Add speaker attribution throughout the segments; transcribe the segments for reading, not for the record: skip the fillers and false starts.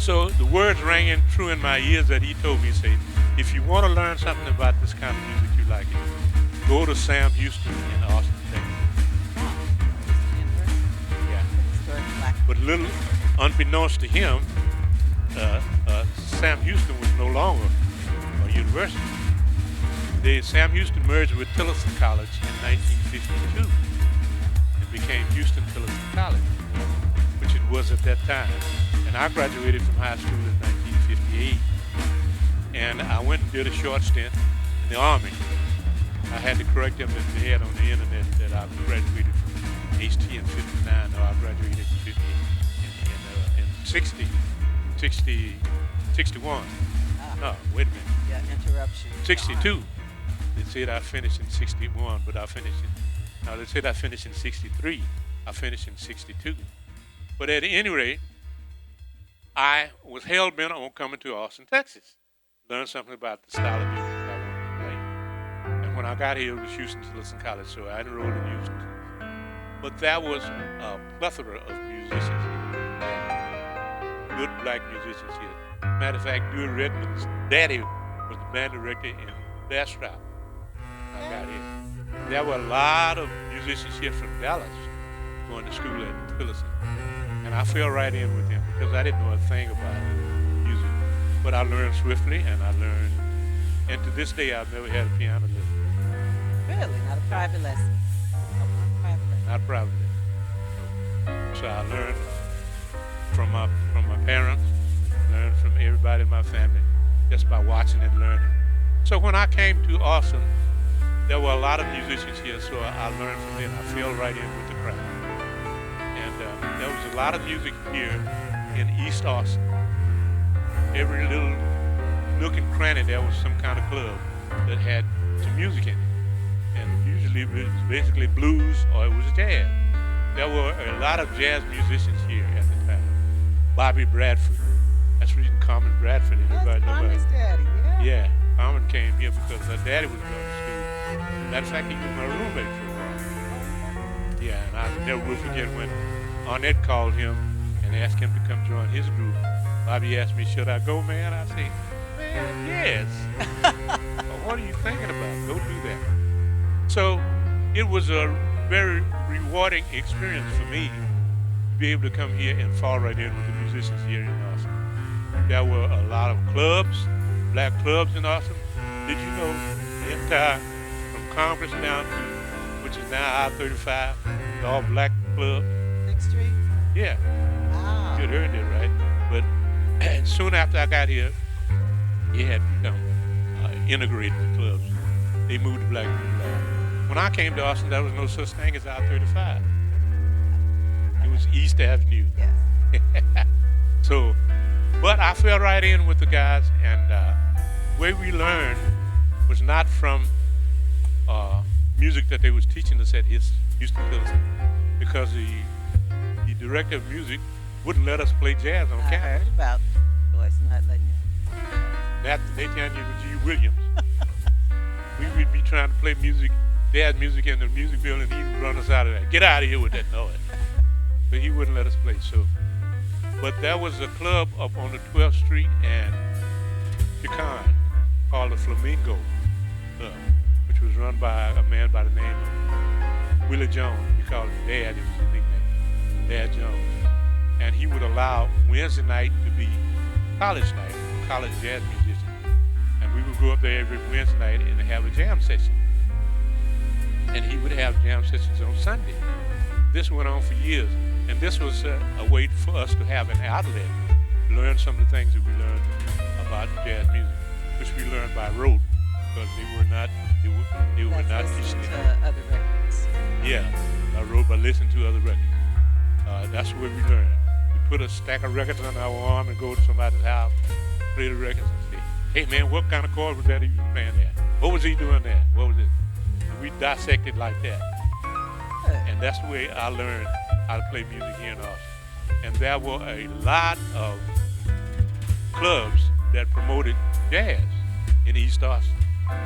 Speaker 1: So the words rang true in my ears that he told me, say, if you want to learn something about this kind of music you like it, go to Sam Houston in Austin, Texas.
Speaker 2: Wow. Houston University.
Speaker 1: Yeah.
Speaker 2: Historic black.
Speaker 1: But little unbeknownst to him, Sam Houston was no longer a university. Sam Houston merged with Tillerson College in 1952 and became Houston Tillerson College, which it was at that time. And I graduated from high school in 1958. And I went and did a short stint in the Army. I had to correct them that they had on the internet that I graduated from HT in 59. No, I graduated in 50, in 60, 61. No, wait a minute.
Speaker 2: Yeah, interruption.
Speaker 1: 62. They said I finished in 61, but I finished in, no, they said I finished in 63. I finished in 62. But at any rate, I was hell-bent on coming to Austin, Texas. Learn something about the style of music I wanted to play. And when I got here, it was Houston Tillerson College, so I enrolled in Houston. But that was a plethora of musicians here. Good black musicians here. Matter of fact, Dewey Redman's daddy was the band director in Bastrop when I got here. There were a lot of musicians here from Dallas going to school at Tillerson. And I fell right in with them because I didn't know a thing about music. But I learned swiftly, and and to this day, I've never had a piano lesson.
Speaker 2: Really? Not a private lesson? Oh, not a private lesson.
Speaker 1: Not private lesson. So I learned from my parents, learned from everybody in my family, just by watching and learning. So when I came to Austin, there were a lot of musicians here, so I learned from them. I fell right in with the crowd. And there was a lot of music here in East Austin. Every little nook and cranny, there was some kind of club that had some music in it. And usually it was basically blues or it was jazz. There were a lot of jazz musicians here at the time. Bobby Bradford. That's the reason Carmen Bradford.
Speaker 2: That's Carmen's daddy, yeah.
Speaker 1: Yeah, Carmen came here because her daddy was going to school. Matter of fact, he was my roommate for a while. Yeah, and I never will forget when Arnett called him and asked him to come join his group. Bobby asked me, should I go, man? I said, man, yes. Well, what are you thinking about? Go do that. So it was a very rewarding experience for me to be able to come here and fall right in with the musicians here in Austin. There were a lot of clubs, black clubs in Austin. Did you know the entire, from Congress down to, which is now I-35, the all-black club?
Speaker 2: 6th Street?
Speaker 1: Yeah.
Speaker 2: Wow.
Speaker 1: You had heard that, right? But soon after I got here, it had become integrated with clubs. They moved the black people out. When I came to Austin, there was no such thing as I-35. It was East Avenue.
Speaker 2: Yes.
Speaker 1: So, but I fell right in with the guys, and the way we learned was not from music that they was teaching us at Houston Tillerson, because the director of music wouldn't let us play jazz on
Speaker 2: I
Speaker 1: campus.
Speaker 2: heard about boys not letting you.
Speaker 1: That they turned you to G. Williams. We would be trying to play music, jazz music in the music building, and he would run us out of there. Get out of here with that noise. But he wouldn't let us play. So, but there was a club up on the 12th Street and Pecan called the Flamingo Club, which was run by a man by the name of Willie Jones. We called him Dad. It was his nickname, Dad Jones. And he would allow Wednesday night to be college night, college jazz musicians. And we would go up there every Wednesday night and have a jam session. And he would have jam sessions on Sunday. This went on for years. And this was a way for us to have an outlet, learn some of the things that we learned about jazz music, which we learned by rote, because they were not
Speaker 2: listening to other records.
Speaker 1: Yeah, I wrote by listening to other records. That's where we learned. We put a stack of records on our arm and go to somebody's house, play the records and say, hey man, what kind of chord was that he was playing there? What was he doing there? What was it? And we dissected like that. And that's the way I learned how to play music here in Austin. And there were a lot of clubs that promoted jazz in East Austin.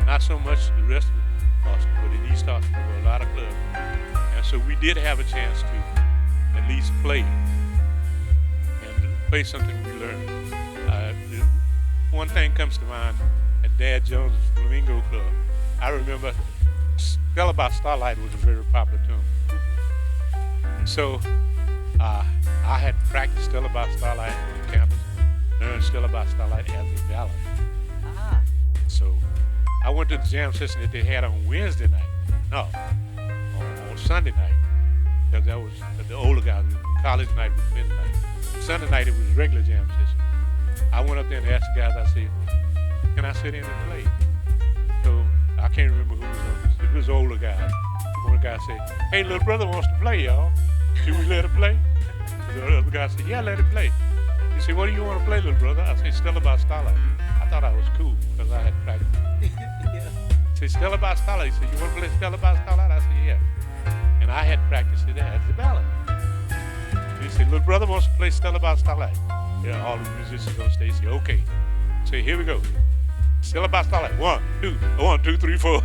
Speaker 1: Not so much the rest of Austin, but in East Austin there were a lot of clubs. And so we did have a chance to at least play, and play something we learned. one thing comes to mind at Dad Jones' Flamingo Club. I remember Stella by Starlight was a very popular tune. So I had practiced Stella by Starlight on campus, learned Stella by Starlight as a ballad.
Speaker 2: Ah.
Speaker 1: So I went to the jam session that they had on Wednesday night. No, on Sunday night. Because that was the older guys. College night was Wednesday night. Sunday night it was regular jam session. I went up there and asked the guys, I said, can I sit in and play? So I can't remember who was on this. It was older guys. One guy said, hey, little brother wants to play, y'all. Should we let him play? The other guy said, yeah, let him play. He said, what do you want to play, little brother? I said, Stella by Starlight. I thought I was cool because I had practiced.
Speaker 2: Yeah.
Speaker 1: He said, Stella by Starlight. He said, you want to play Stella by Starlight? I said, yeah. And I had practiced it as a ballad. He said, little brother wants to play Stella by Starlight. Yeah, all the musicians on stage say, okay. Say, here we go. Stella by Starlight. 1, 2, 3, 4.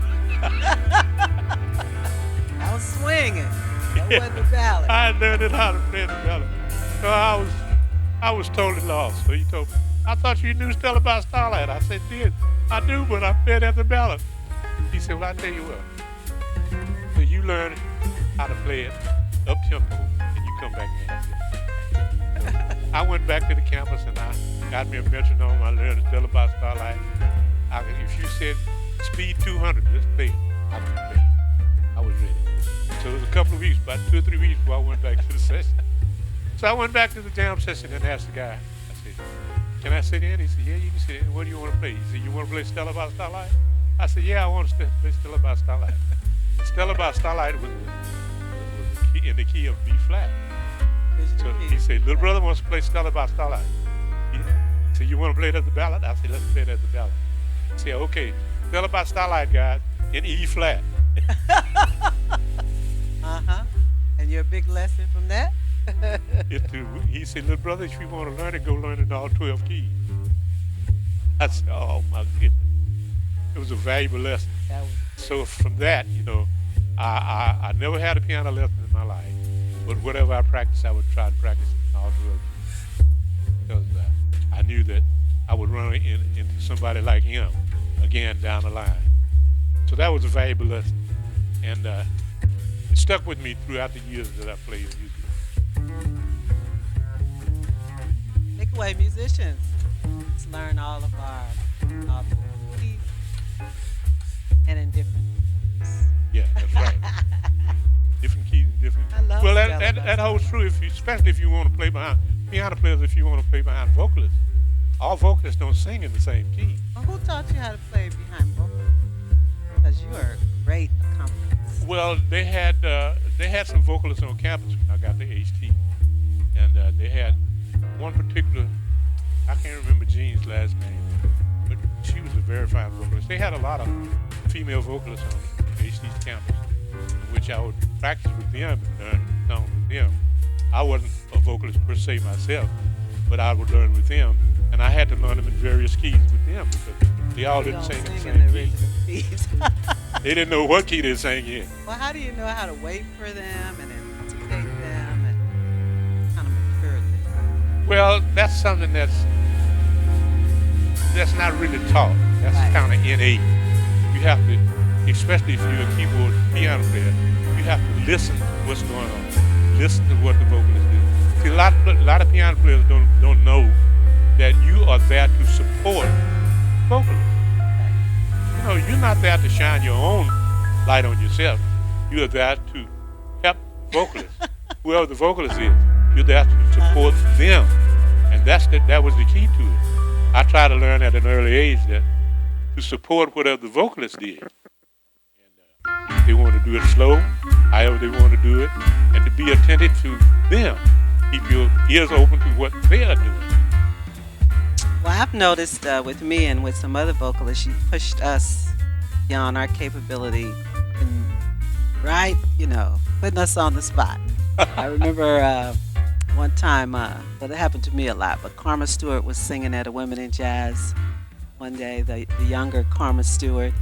Speaker 2: I was swinging. That wasn't a ballad.
Speaker 1: I learned how to play the ballad. So I was totally lost. So he told me, I thought you knew Stella by Starlight. I said, did. I do, but I played as a ballad. He said, well, I tell you what. So you learn how to play it up tempo, and you come back and ask it. I went back to the campus and I got me a metronome. I learned Stella by Starlight. If you said speed 200, let's play it. I was ready. I was ready. So it was a couple of weeks, about 2 or 3 weeks before I went back to the session. So I went back to the jam session and asked the guy, I said, can I sit in? He said, yeah, you can sit in. What do you want to play? He said, you want to play Stella by Starlight? I said, yeah, I want to play Stella by Starlight. Stella by Starlight was in the key of B flat. So he said, little brother wants to play Stella by Starlight. He said, you want to play it as a ballad? I said, let's play it as a ballad. He said, okay, Stella by Starlight, guys, in E flat.
Speaker 2: Uh-huh. And your big lesson from that?
Speaker 1: He said, little brother, if you want to learn it, go learn it in all 12 keys. I said, oh my goodness. It was a valuable lesson. So from that, I never had a piano lesson in my life. But whatever I practiced, I would try to practice in all 12 keys. Because I knew that I would run into somebody like him again down the line. So that was a valuable lesson. And it stuck with me throughout the years that I played music.
Speaker 2: Takeaway musicians. Let's learn all of our keys and in different keys.
Speaker 1: Yeah, that's right. Different keys and different.
Speaker 2: I love
Speaker 1: well, that holds true especially if you want to play behind piano players. If you want to play behind vocalists, all vocalists don't sing in the same key.
Speaker 2: Well, who taught you how to play behind vocals? Because you are a great accompanist.
Speaker 1: Well, they had some vocalists on campus when I got to HT, and they had one particular. I can't remember Jean's last name, but she was a very fine vocalist. They had a lot of female vocalists on HT's campus, which I would practice with them and learn songs with them. I wasn't a vocalist per se myself, but I would learn with them, and I had to learn them in various keys with them because they all didn't sing in the same key.
Speaker 2: Keys.
Speaker 1: They didn't know what key they sang in.
Speaker 2: Well, how do you know how to wait for them and anticipate them and kind of mature them?
Speaker 1: Well, that's something that's not really taught. That's
Speaker 2: Right.
Speaker 1: kind of innate. You have to, especially if you're a keyboard piano player, you have to listen to what's going on. Listen to what the vocalist do. See, a lot of piano players don't know that you are there to support vocalists. You're not there to shine your own light on yourself. You're there to help vocalists. Whoever the vocalist is, you're there to support them. And that was the key to it. I tried to learn at an early age that to support whatever the vocalist did. And if they want to do it slow, however they want to do it, and to be attentive to them. Keep your ears open to what they are doing.
Speaker 2: Well, I've noticed with me and with some other vocalists, you pushed us beyond our capability and putting us on the spot. I remember one time, it happened to me a lot, but Karma Stewart was singing at a Women in Jazz one day, the younger Karma Stewart,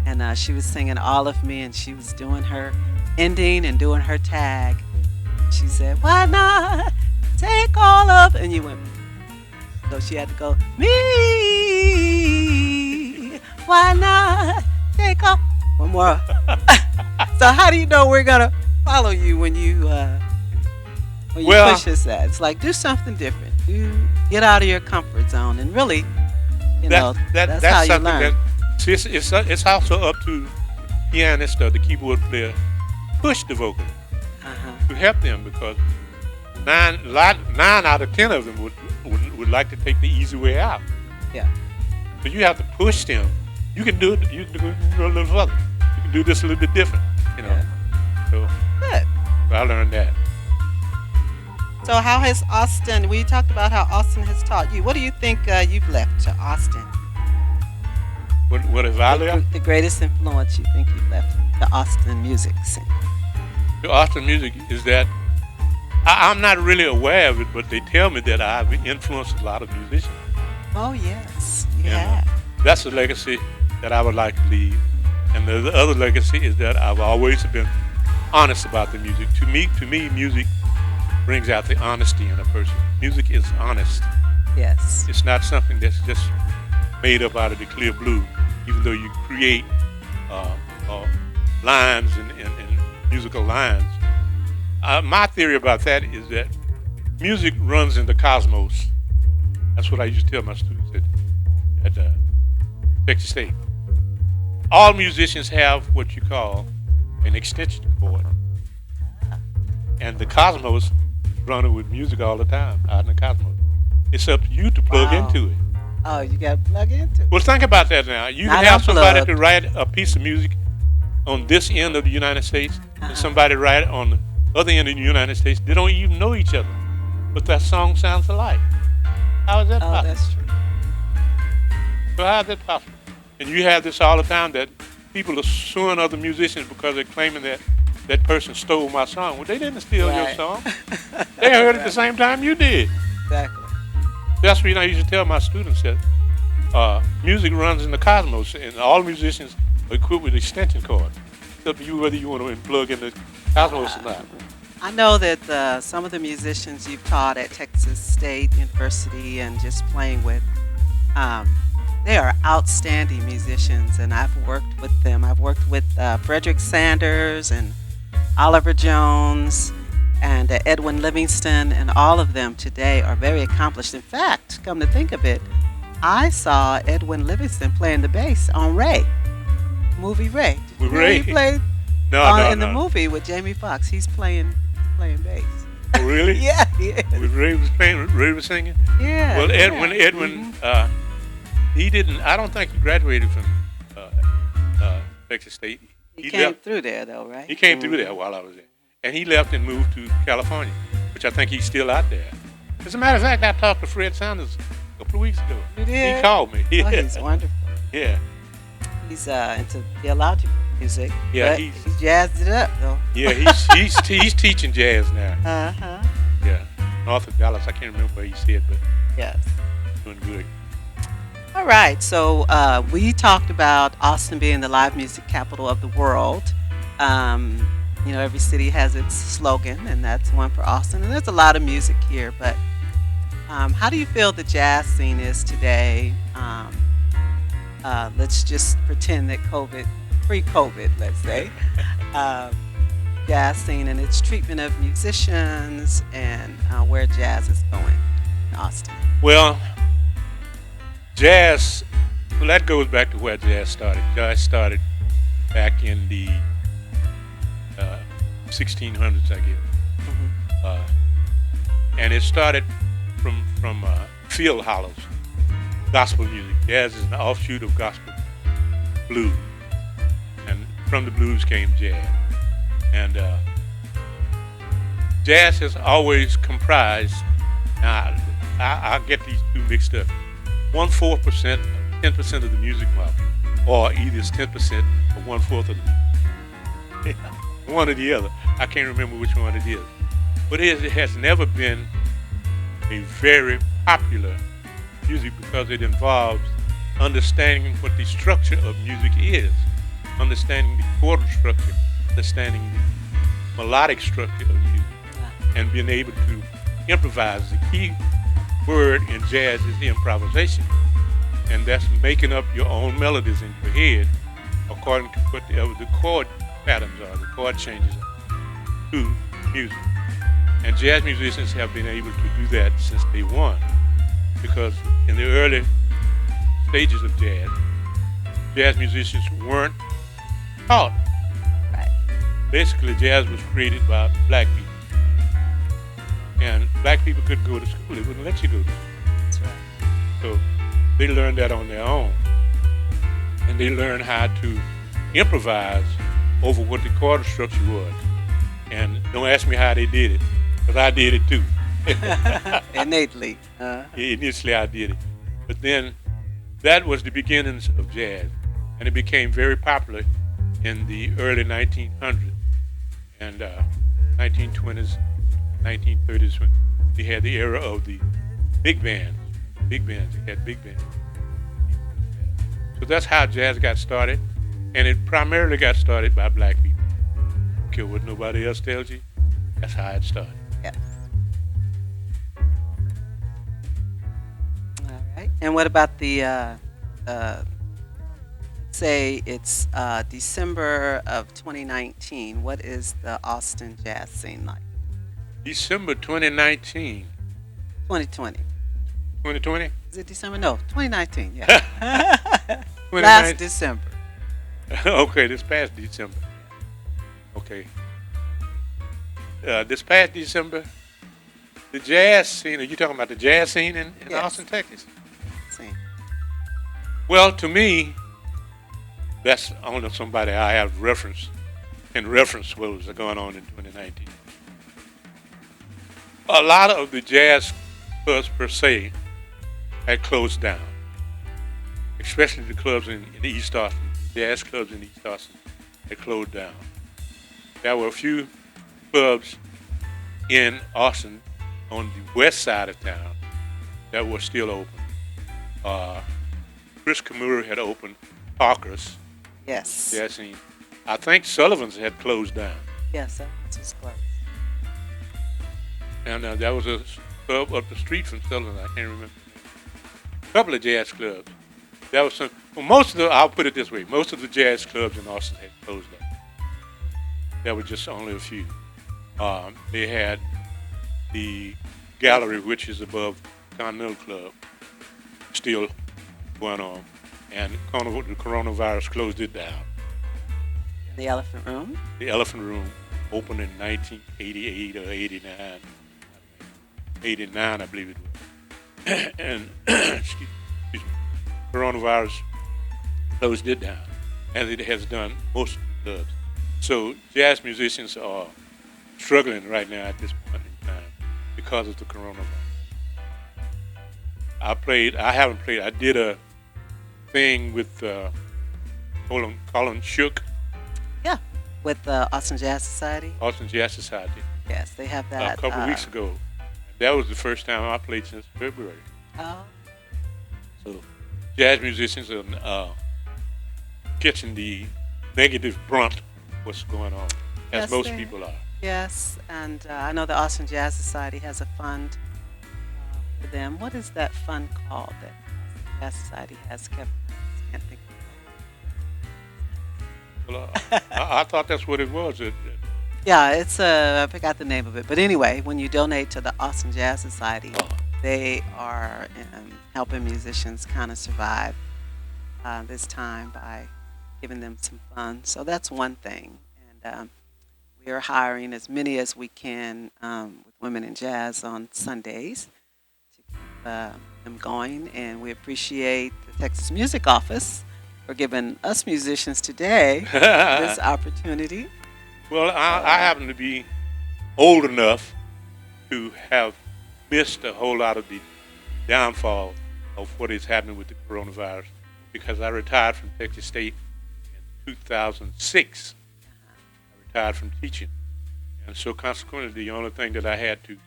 Speaker 2: and she was singing All of Me, and she was doing her ending and doing her tag. She said, why not take all of, and you went, so she had to go, me, Why not take off? One more. So how do you know we're gonna follow you when you
Speaker 1: Well,
Speaker 2: push us that? It's like do something different. You get out of your comfort zone, and really, that's how
Speaker 1: that's
Speaker 2: you
Speaker 1: something
Speaker 2: learn.
Speaker 1: that it's also up to pianist or the keyboard player push the vocal
Speaker 2: Uh-huh.
Speaker 1: to help them because nine out of 10 of them would like to take the easy way out.
Speaker 2: Yeah.
Speaker 1: So you have to push them. You can do it. You can do it a little further. You can do this a little bit different. You know.
Speaker 2: Yeah.
Speaker 1: So,
Speaker 2: Good.
Speaker 1: so I learned that.
Speaker 2: So how has Austin? We talked about how Austin has taught you. What do you think you've left to Austin?
Speaker 1: What is I left?
Speaker 2: The greatest influence you think you've left to Austin music scene?
Speaker 1: The Austin music is that I'm not really aware of it, but they tell me that I've influenced a lot of musicians.
Speaker 2: Oh yes, you
Speaker 1: And
Speaker 2: have.
Speaker 1: that's a legacy that I would like to leave. And the other legacy is that I've always been honest about the music. To me, music brings out the honesty in a person. Music is honest.
Speaker 2: Yes.
Speaker 1: It's not something that's just made up out of the clear blue, even though you create lines and musical lines. My theory about that is that music runs in the cosmos. That's what I used to tell my students at Texas State. All musicians have what you call an extension cord. And the cosmos running with music all the time out in the cosmos. It's up to you to plug
Speaker 2: Wow.
Speaker 1: into it.
Speaker 2: Oh, you got to plug into it.
Speaker 1: Well, think about that now. You
Speaker 2: Not
Speaker 1: can have somebody
Speaker 2: unplugged.
Speaker 1: to write a piece of music on this end of the United States
Speaker 2: Uh-huh.
Speaker 1: and somebody write it on the other end of the United States. They don't even know each other, but that song sounds alike. How is that
Speaker 2: Oh,
Speaker 1: possible?
Speaker 2: that's true.
Speaker 1: So how is that possible? And you have this all the time that people are suing other musicians because they're claiming that that person stole my song. Well, they didn't steal your
Speaker 2: Right.
Speaker 1: song. They heard it at the same time you did.
Speaker 2: Exactly.
Speaker 1: That's the reason I used to tell my students that music runs in the cosmos, and all musicians are equipped with extension cords. It's up to you whether you want to plug in the cosmos or not.
Speaker 2: I know that some of the musicians you've taught at Texas State University and just playing with, they are outstanding musicians, and I've worked with them. I've worked with Frederick Sanders and Oliver Jones and Edwin Livingston, and all of them today are very accomplished. In fact, come to think of it, I saw Edwin Livingston playing the bass on Ray, movie Ray. Did you
Speaker 1: With
Speaker 2: know
Speaker 1: Ray?
Speaker 2: he played
Speaker 1: No,
Speaker 2: in the
Speaker 1: no.
Speaker 2: movie with Jamie Foxx. He's playing bass.
Speaker 1: Oh, really?
Speaker 2: Yeah, he is.
Speaker 1: When Ray was playing, Ray was singing.
Speaker 2: Yeah.
Speaker 1: Well,
Speaker 2: yeah.
Speaker 1: Edwin, he didn't. I don't think he graduated from Texas State.
Speaker 2: He came
Speaker 1: left.
Speaker 2: through there though, right?
Speaker 1: He came through there while I was there, and he left and moved to California, which I think he's still out there. As a matter of fact, I talked to Fred Sanders a couple of weeks ago.
Speaker 2: You did?
Speaker 1: He called me.
Speaker 2: Oh, he's wonderful.
Speaker 1: Yeah.
Speaker 2: He's into theological music.
Speaker 1: Yeah,
Speaker 2: but
Speaker 1: he's-
Speaker 2: he jazzed it up though.
Speaker 1: Yeah, he's teaching jazz now.
Speaker 2: Uh-huh.
Speaker 1: Yeah, north of Dallas. I can't remember where he said, but
Speaker 2: Yes.
Speaker 1: doing good.
Speaker 2: All right. So we talked about Austin being the live music capital of the world. Every city has its slogan, and that's one for Austin. And there's a lot of music here, but how do you feel the jazz scene is today? Let's just pretend that pre-COVID, let's say, jazz scene and its treatment of musicians and where jazz is going in Austin.
Speaker 1: Well, jazz. Well, that goes back to where jazz started. Jazz started back in the 1600s, I guess.
Speaker 2: Mhm.
Speaker 1: And it started from field hollows, gospel music. Jazz is an offshoot of gospel blues, and from the blues came jazz. And jazz has always comprised. Now, I get these two mixed up. 1/4%, 10% of the music market, or either it's 10% or 1/4 of the music. One or the other. I can't remember which one it is. But it has never been a very popular music because it involves understanding what the structure of music is, understanding the chordal structure, understanding the melodic structure of music, and being able to improvise. The key word in jazz is improvisation. and that's making up your own melodies in your head according to whatever the chord patterns are, the chord changes to music. And jazz musicians have been able to do that since day one, because in the early stages of jazz musicians weren't taught.
Speaker 2: Right.
Speaker 1: Basically, jazz was created by black people. And black people couldn't go to school. They wouldn't let you go to school.
Speaker 2: That's right.
Speaker 1: So they learned that on their own. And they learned how to improvise over what the chord structure was. And don't ask me how they did it, because I did it too.
Speaker 2: Innately.
Speaker 1: Initially, I did it. But then that was the beginnings of jazz. And it became very popular in the early 1900s and 1920s, 1930s, when we had the era of the big bands. Big bands, they had big bands. So that's how jazz got started. And it primarily got started by black people. Don't care what nobody else tells you, that's how it started.
Speaker 2: Yes. All right. And what about the, say it's December of 2019. What is the Austin jazz scene like?
Speaker 1: December 2019.
Speaker 2: 2020.
Speaker 1: 2020?
Speaker 2: Is it December? No, 2019. Yeah.
Speaker 1: 2019.
Speaker 2: Last December.
Speaker 1: Okay, this past December. Okay. This past December, the jazz scene, are you talking about the jazz scene in
Speaker 2: Yes.
Speaker 1: Austin, Texas?
Speaker 2: Scene.
Speaker 1: Well, to me, that's only somebody I have reference what was going on in 2019. A lot of the jazz clubs per se had closed down, especially the clubs in East Austin. Jazz clubs in East Austin had closed down. There were a few clubs in Austin on the west side of town that were still open. Chris Kimura had opened Parker's
Speaker 2: Yes.
Speaker 1: jazz scene. I think Sullivan's had closed down.
Speaker 2: Yes, that was close.
Speaker 1: And there was a club up the street from Sullivan. I can't remember. A couple of jazz clubs. That was some. Well, most of the. I'll put it this way. Most of the jazz clubs in Austin had closed down. There were just only a few. They had the gallery, which is above Continental Club, still going on, and the coronavirus closed it down.
Speaker 2: The Elephant Room.
Speaker 1: The Elephant Room opened in 1988 or 89. 89, I believe it was. And excuse me, coronavirus closed it down, as it has done most clubs. So jazz musicians are struggling right now at this point in time because of the coronavirus. I did a thing with Colin Shook,
Speaker 2: Yeah. With the Austin Jazz Society.
Speaker 1: Austin Jazz Society,
Speaker 2: Yes, they have that.
Speaker 1: a couple of weeks ago. That was the first time I played since February.
Speaker 2: Oh,
Speaker 1: So jazz musicians are catching the negative brunt of what's going on, as
Speaker 2: Yes,
Speaker 1: most
Speaker 2: they-
Speaker 1: people are.
Speaker 2: yes. And I know the Austin Jazz Society has a fund for them. What is that fund called that Austin Jazz Society has kept? I can't think of it.
Speaker 1: Well, I thought that's what it was.
Speaker 2: Yeah, it's I forgot the name of it. But anyway, when you donate to the Austin Jazz Society, they are helping musicians kind of survive this time by giving them some funds. So that's one thing. And we are hiring as many as we can with Women in Jazz on Sundays to keep them going. And we appreciate the Texas Music Office for giving us musicians today this opportunity.
Speaker 1: Well, I happen to be old enough to have missed a whole lot of the downfall of what is happening with the coronavirus, because I retired from Texas State in 2006. I retired from teaching. And so consequently, the only thing that I had to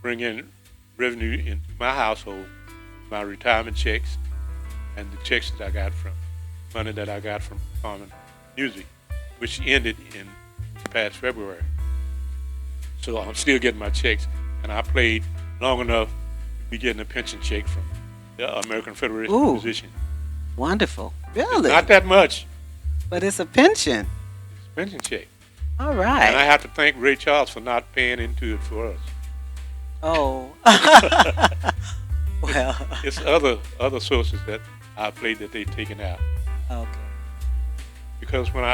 Speaker 1: bring in revenue into my household was my retirement checks and the checks that I got from money that I got from performing music, which ended in past February. So I'm still getting my checks, and I played long enough to be getting a pension check from the American Federation of
Speaker 2: Ooh,
Speaker 1: Musicians.
Speaker 2: wonderful.
Speaker 1: It's
Speaker 2: Really?
Speaker 1: not that much.
Speaker 2: But it's a pension.
Speaker 1: It's a pension check.
Speaker 2: All
Speaker 1: And I
Speaker 2: right.
Speaker 1: have to thank Ray Charles for not paying into it for us.
Speaker 2: Oh. Well,
Speaker 1: It's other sources that I played that they've taken out.
Speaker 2: okay.
Speaker 1: Because when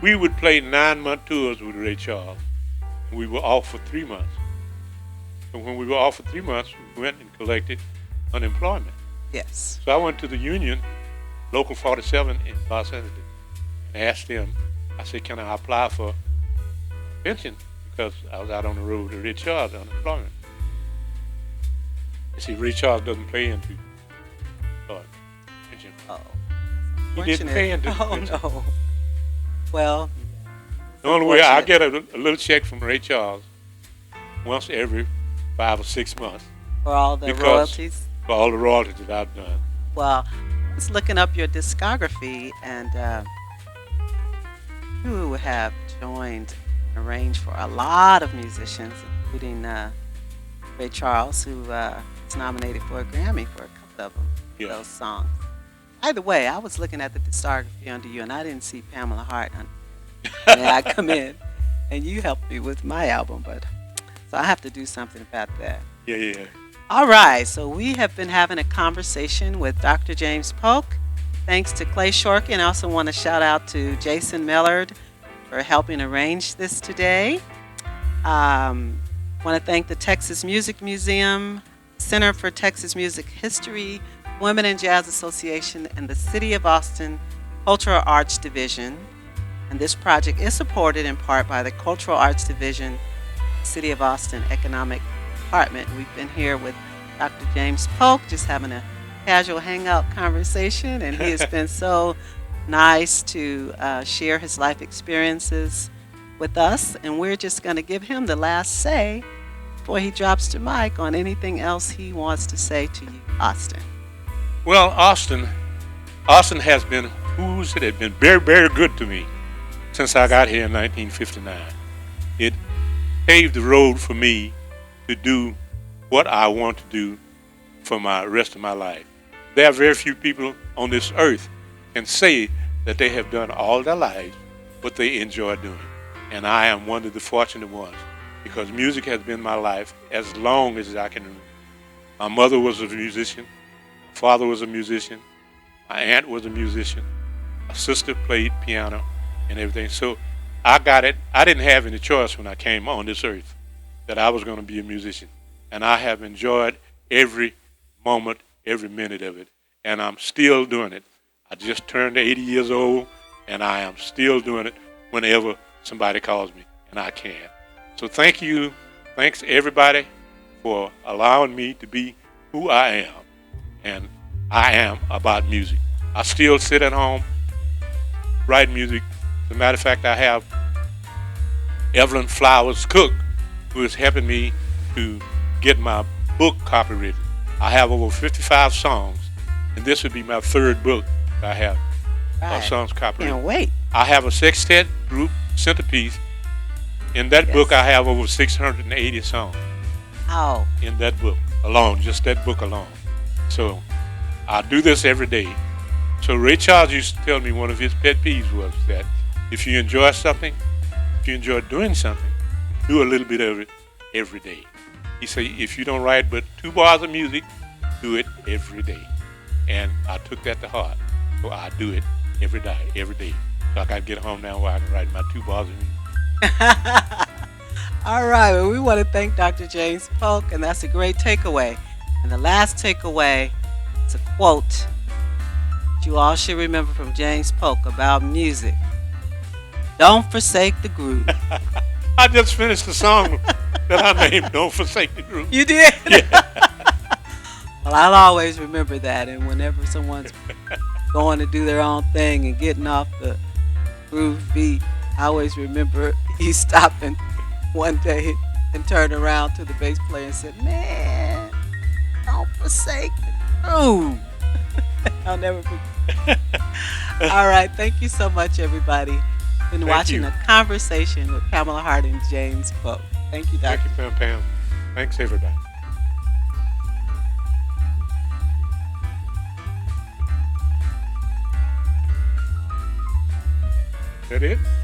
Speaker 1: we would play 9-month tours with Ray Charles. And we were off for 3 months. And when we were off for 3 months, we went and collected unemployment.
Speaker 2: Yes.
Speaker 1: So I went to the union, Local 47 in Los Angeles, and asked them, I said, can I apply for pension? Because I was out on the road with Ray Charles, unemployment. They said, Ray Charles doesn't pay into pension.
Speaker 2: Oh.
Speaker 1: He didn't pay into the
Speaker 2: Oh,
Speaker 1: pension.
Speaker 2: no. Well,
Speaker 1: The only way I
Speaker 2: unfortunate.
Speaker 1: get a little check from Ray Charles once every 5 or 6 months
Speaker 2: For all the
Speaker 1: because-
Speaker 2: royalties.
Speaker 1: for all the royalties that I've done.
Speaker 2: Well, I was looking up your discography, and you have joined and arranged for a lot of musicians, including Ray Charles, who was nominated for a Grammy for a couple of them,
Speaker 1: Yeah.
Speaker 2: those songs. Either way, I was looking at the discography under you, and I didn't see Pamela Hart under you. And then I come in, and you helped me with my album, but so I have to do something about that.
Speaker 1: Yeah.
Speaker 2: All right, so we have been having a conversation with Dr. James Polk. Thanks to Clay Shorkin. I also want to shout out to Jason Millard for helping arrange this today. Want to thank the Texas Music Museum, Center for Texas Music History, Women in Jazz Association, and the City of Austin Cultural Arts Division. And this project is supported in part by the Cultural Arts Division, City of Austin Economic Department. We've been here with Dr. James Polk, just having a casual hangout conversation, and he has been so nice to share his life experiences with us. And we're just going to give him the last say before he drops the mic on anything else he wants to say to you, Austin.
Speaker 1: Well, Austin has been very, very good to me since I got here in 1959. It paved the road for me to do what I want to do for my rest of my life. There are very few people on this earth can say that they have done all their lives what they enjoy doing. And I am one of the fortunate ones because music has been my life as long as I can remember. My mother was a musician. My father was a musician. My aunt was a musician. My sister played piano and everything. So I got it. I didn't have any choice when I came on this earth that I was going to be a musician. And I have enjoyed every moment, every minute of it. And I'm still doing it. I just turned 80 years old, and I am still doing it whenever somebody calls me, and I can. So thank you. Thanks, everybody, for allowing me to be who I am. And I am about music. I still sit at home, write music. As a matter of fact, I have Evelyn Flowers Cook, who is helping me to get my book copywritten. I have over 55 songs, and this would be my third book I have songs copywritten.
Speaker 2: Can't wait.
Speaker 1: I have a sextet group centerpiece. In that book, I have over 680 songs
Speaker 2: Oh,
Speaker 1: in that book alone, just that book alone. So I do this every day. So Ray Charles used to tell me one of his pet peeves was that if you enjoy something, if you enjoy doing something, do a little bit of it every day. He said, if you don't write but 2 bars of music, do it every day. And I took that to heart. So I do it every day. So I got to get home now where I can write my 2 bars of music.
Speaker 2: all right. Well, we want to thank Dr. James Polk, and that's a great takeaway. And the last takeaway is a quote that you all should remember from James Polk about music. Don't forsake the groove.
Speaker 1: I just finished the song that I named Don't Forsake the Groove.
Speaker 2: You did?
Speaker 1: Yeah.
Speaker 2: Well, I'll always remember that. And whenever someone's going to do their own thing and getting off the groove beat, I always remember he stopping one day and turned around to the bass player and said, man, don't forsake the groove. I'll never forget. All right. Thank you so much, everybody. Been
Speaker 1: Thank
Speaker 2: watching
Speaker 1: you.
Speaker 2: a conversation with Pamela Hart and James Polk. Thank you, Dr.
Speaker 1: Thank you, Pam. Thanks, everybody. That it?